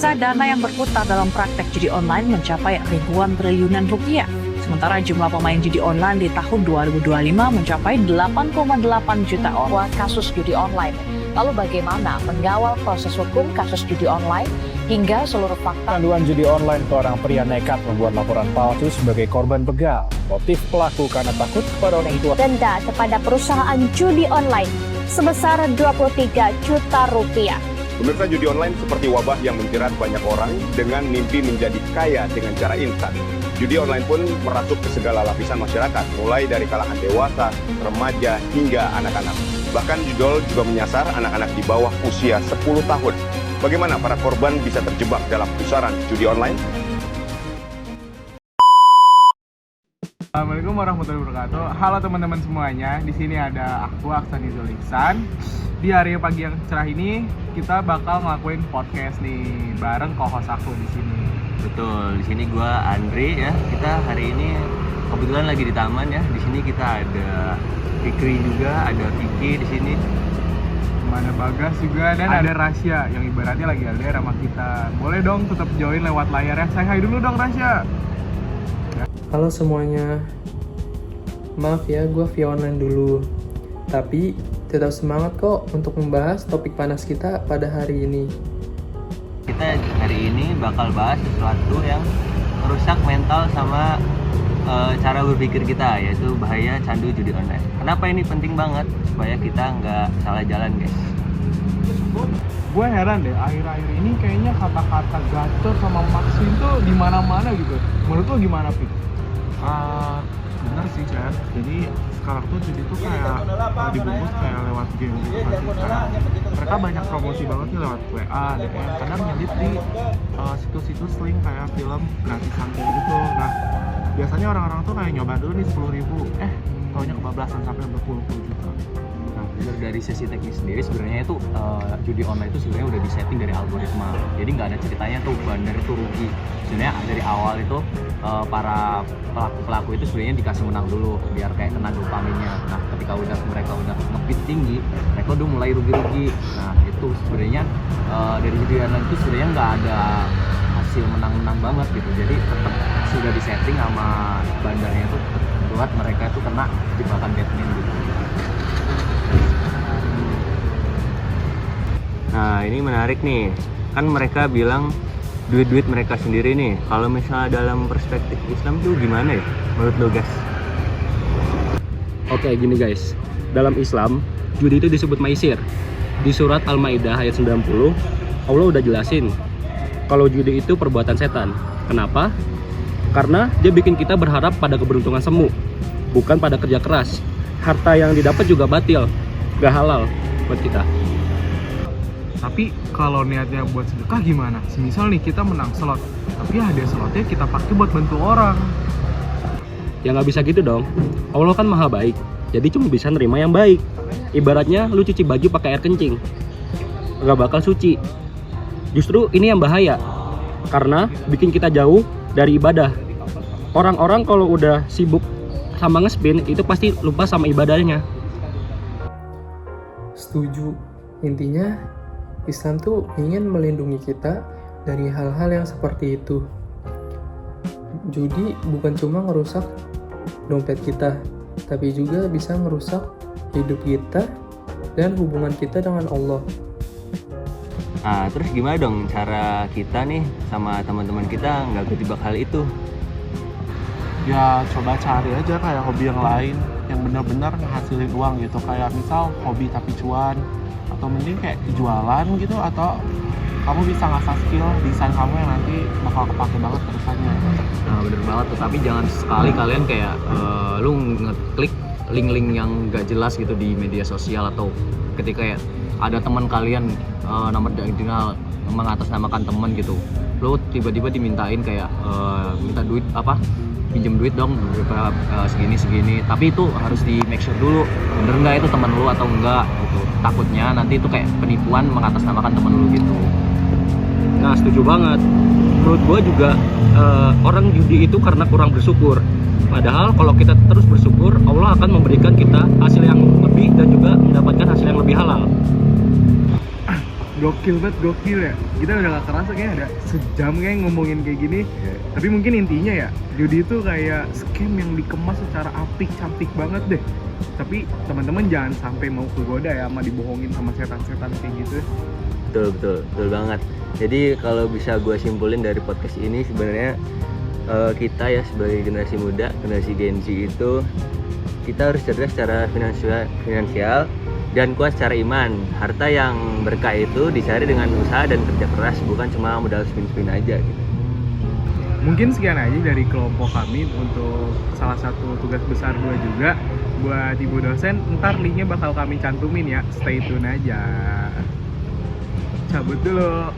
Sisa dana yang berputar dalam praktek judi online mencapai ribuan triliunan rupiah. Sementara jumlah pemain judi online di tahun 2025 mencapai 8,8 juta orang. Kasus judi online. Lalu bagaimana mengawal proses hukum kasus judi online hingga seluruh fakta? Panduan judi online, seorang pria nekat membuat laporan palsu sebagai korban begal. Motif pelaku karena takut kepada orang tua. Denda kepada perusahaan judi online sebesar 23 juta rupiah. Pemirsa, judi online seperti wabah yang menjerat banyak orang dengan mimpi menjadi kaya dengan cara instan. Judi online pun merasuk ke segala lapisan masyarakat, mulai dari kalangan dewasa, remaja, hingga anak-anak. Bahkan judul juga menyasar anak-anak di bawah usia 10 tahun. Bagaimana para korban bisa terjebak dalam pusaran judi online? Assalamualaikum warahmatullahi wabarakatuh. Halo teman-teman semuanya. Di sini ada aku Aksan Izul Ihsan. Di hari pagi yang cerah ini kita bakal ngelakuin podcast nih bareng co-host aku di sini. Betul, di sini gua Andre ya. Kita hari ini kebetulan lagi di taman ya. Di sini kita ada Fikri juga, ada Vicky di sini. Mana Bagas juga dan ada Rasya yang ibaratnya lagi LDR sama kita. Boleh dong tetap join lewat layar ya. Saya hai dulu dong Rasya. Halo semuanya, maaf ya gue via online dulu. Tapi tetap semangat kok untuk membahas topik panas kita pada hari ini. Kita hari ini bakal bahas sesuatu yang merusak mental sama cara berpikir kita, yaitu bahaya candu judi online. Kenapa ini penting banget? Supaya kita nggak salah jalan guys. Gue heran deh, akhir-akhir ini kayaknya kata-kata gacor sama maksud tuh di mana-mana gitu. Menurut lo gimana, Pik? Bener sih Chad, jadi sekarang tuh judi tuh kayak dibungkus kayak lewat game gitu kan. Mereka banyak promosi banget nih lewat WA, DM, kadang nyelip di situs-situs link kayak film gratisan kayak gitu. Nah biasanya orang-orang tuh kayak nyoba dulu nih 10.000, taunya kebablasan sampai berpuluh-puluh juta. Nah, dari sesi teknis sendiri sebenarnya itu judi online itu sebenarnya udah disetting dari algoritma. Jadi nggak ada ceritanya tuh bandar itu rugi. Sebenarnya dari awal itu para pelaku itu sebenarnya dikasih menang dulu biar kayak kena dopaminnya. Nah, ketika mereka udah ngebit tinggi, mereka udah mulai rugi-rugi. Nah, itu sebenarnya dari judi online itu sebenarnya nggak ada hasil menang-menang banget gitu. Jadi tetap sudah disetting sama bandarnya itu buat mereka itu kena jebakan Batman gitu. Nah ini menarik nih, kan mereka bilang duit-duit mereka sendiri nih. Kalau misalnya dalam perspektif Islam tuh gimana ya menurut lo guys? Oke gini guys, dalam Islam judi itu disebut maisir. Di surat Al-Maidah ayat 90 Allah udah jelasin kalau judi itu perbuatan setan. Kenapa? Karena dia bikin kita berharap pada keberuntungan semu, bukan pada kerja keras. Harta yang didapat juga batil, gak halal buat kita. Tapi kalau niatnya buat sedekah gimana? Semisal nih kita menang slot, tapi hadiah slotnya kita pakai buat bantu orang. Ya nggak bisa gitu dong. Allah kan maha baik, jadi cuma bisa nerima yang baik. Ibaratnya lu cuci baju pakai air kencing, nggak bakal suci. Justru ini yang bahaya, karena bikin kita jauh dari ibadah. Orang-orang kalau udah sibuk sama ngespin itu pasti lupa sama ibadahnya. Setuju. Intinya Islam tuh ingin melindungi kita dari hal-hal yang seperti itu. Judi bukan cuma ngerusak dompet kita, tapi juga bisa ngerusak hidup kita dan hubungan kita dengan Allah. Nah terus gimana dong cara kita nih sama teman-teman kita nggak kejebak hal itu? Ya coba cari aja kayak hobi yang lain yang benar-benar ngehasilin uang gitu. Kayak misal hobi tapi cuan, atau mending kayak jualan gitu, atau kamu bisa ngasah skill desain kamu yang nanti bakal kepake banget ke depannya. Nah bener banget tuh, tapi jangan sekali kalian kayak lu ngeklik link-link yang gak jelas gitu di media sosial, atau ketika kayak ada teman kalian nomor digital mengatasnamakan teman gitu, lu tiba-tiba dimintain kayak minta duit pinjem duit dong beberapa segini, tapi itu harus di make sure dulu bener nggak itu teman lu atau enggak gitu. Takutnya nanti itu kayak penipuan mengatasnamakan teman lu gitu. Nah setuju banget. Menurut gua juga orang judi itu karena kurang bersyukur. Padahal kalau kita terus bersyukur, Allah akan memberikan kita hasil yang lebih dan juga mendapatkan hasil yang lebih halal. gokil ya. Kita udah gak kerasa kayak ada sejam kayak ngomongin kayak gini. Tapi mungkin intinya ya, judi itu kayak scam yang dikemas secara apik, cantik banget deh. Tapi teman-teman jangan sampai mau kegoda ya sama dibohongin sama setan-setan kayak gitu. Betul banget. Jadi kalau bisa gue simpulin dari podcast ini sebenarnya kita ya sebagai generasi muda, generasi Gen Z itu kita harus cerdas secara finansial dan kuat secara iman. Harta yang berkah itu dicari dengan usaha dan kerja keras, bukan cuma modal spin-spin aja gitu. Mungkin sekian aja dari kelompok kami untuk salah satu tugas besar gue juga buat Ibu dosen. Ntar linknya bakal kami cantumin ya, stay tune aja. Cabut dulu.